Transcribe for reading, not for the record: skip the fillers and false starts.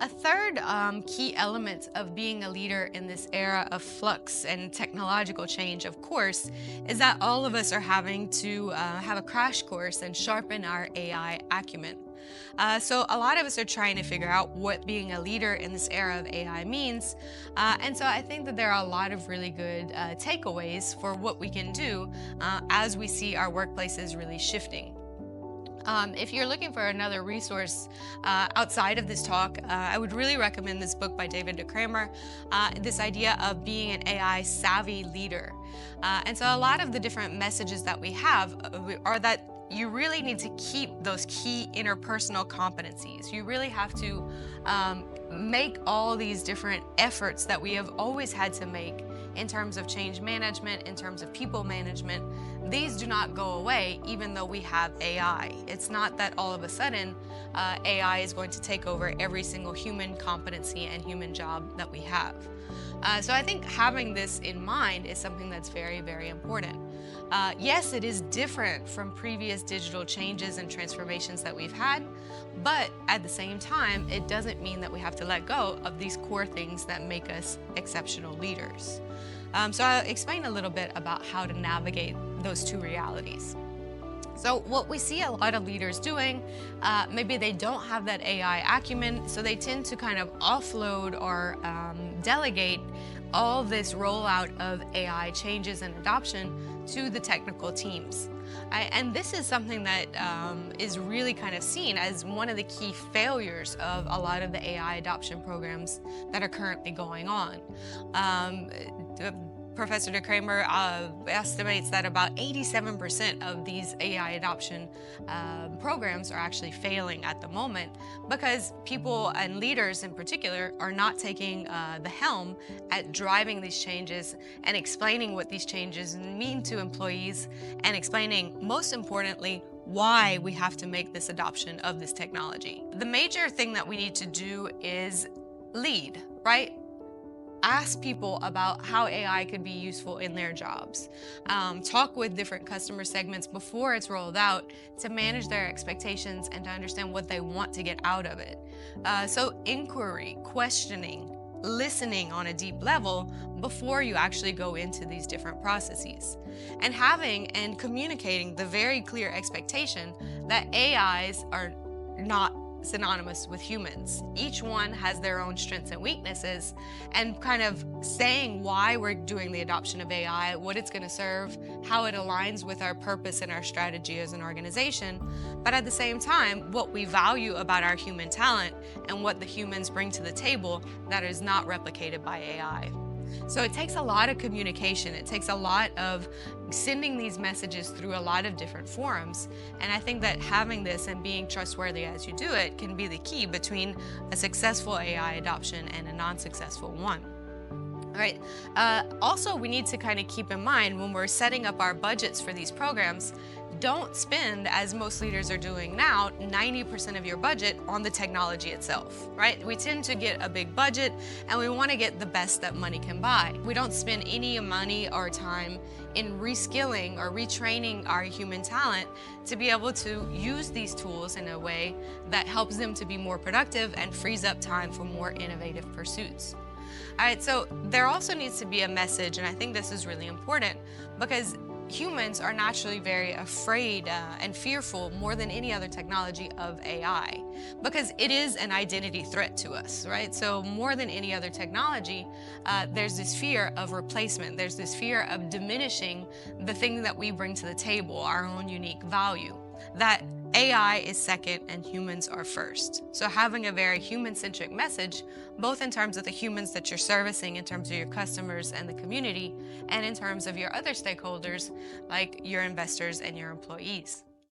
A third key element of being a leader in this era of flux and technological change, of course, is that all of us are having to have a crash course and sharpen our AI acumen. So a lot of us are trying to figure out what being a leader in this era of AI means. And so I think that there are a lot of really good takeaways for what we can do as we see our workplaces really shifting. If you're looking for another resource outside of this talk, I would really recommend this book by David De Kramer, this idea of being an AI savvy leader. And so a lot of the different messages that we have are that you really need to keep those key interpersonal competencies. You really have to make all these different efforts that we have always had to make in terms of change management, in terms of people management. These do not go away even though we have AI. It's not that all of a sudden AI is going to take over every single human competency and human job that we have. So I think having this in mind is something that's very, very important. Yes, it is different from previous digital changes and transformations that we've had, but at the same time, it doesn't mean that we have to let go of these core things that make us exceptional leaders. So I'll explain a little bit about how to navigate those two realities. So what we see a lot of leaders doing, maybe they don't have that AI acumen, so they tend to kind of offload or delegate all this rollout of AI changes and adoption to the technical teams. And this is something that is really kind of seen as one of the key failures of a lot of the AI adoption programs that are currently going on. Professor De Kramer estimates that about 87% of these AI adoption programs are actually failing at the moment because people and leaders in particular are not taking the helm at driving these changes and explaining what these changes mean to employees and explaining, most importantly, why we have to make this adoption of this technology. The major thing that we need to do is lead, right? Ask people about how AI could be useful in their jobs. Talk with different customer segments before it's rolled out to manage their expectations and to understand what they want to get out of it. So inquiry, questioning, listening on a deep level before you actually go into these different processes. And having and communicating the very clear expectation that AIs are not synonymous with humans. Each one has their own strengths and weaknesses, and kind of saying why we're doing the adoption of AI, what it's going to serve, how it aligns with our purpose and our strategy as an organization, but at the same time, what we value about our human talent and what the humans bring to the table that is not replicated by AI. So it takes a lot of communication. It takes a lot of sending these messages through a lot of different forums. And I think that having this and being trustworthy as you do it can be the key between a successful AI adoption and a non-successful one. All right. Also, we need to kind of keep in mind when we're setting up our budgets for these programs, don't spend, as most leaders are doing now, 90% of your budget on the technology itself, right? We tend to get a big budget and we want to get the best that money can buy. We don't spend any money or time in reskilling or retraining our human talent to be able to use these tools in a way that helps them to be more productive and frees up time for more innovative pursuits. All right, so there also needs to be a message, and I think this is really important because humans are naturally very afraid and fearful more than any other technology of AI because it is an identity threat to us, right? So more than any other technology, there's this fear of replacement. There's this fear of diminishing the thing that we bring to the table, our own unique value. That AI is second and humans are first. So having a very human-centric message, both in terms of the humans that you're servicing, in terms of your customers and the community, and in terms of your other stakeholders, like your investors and your employees.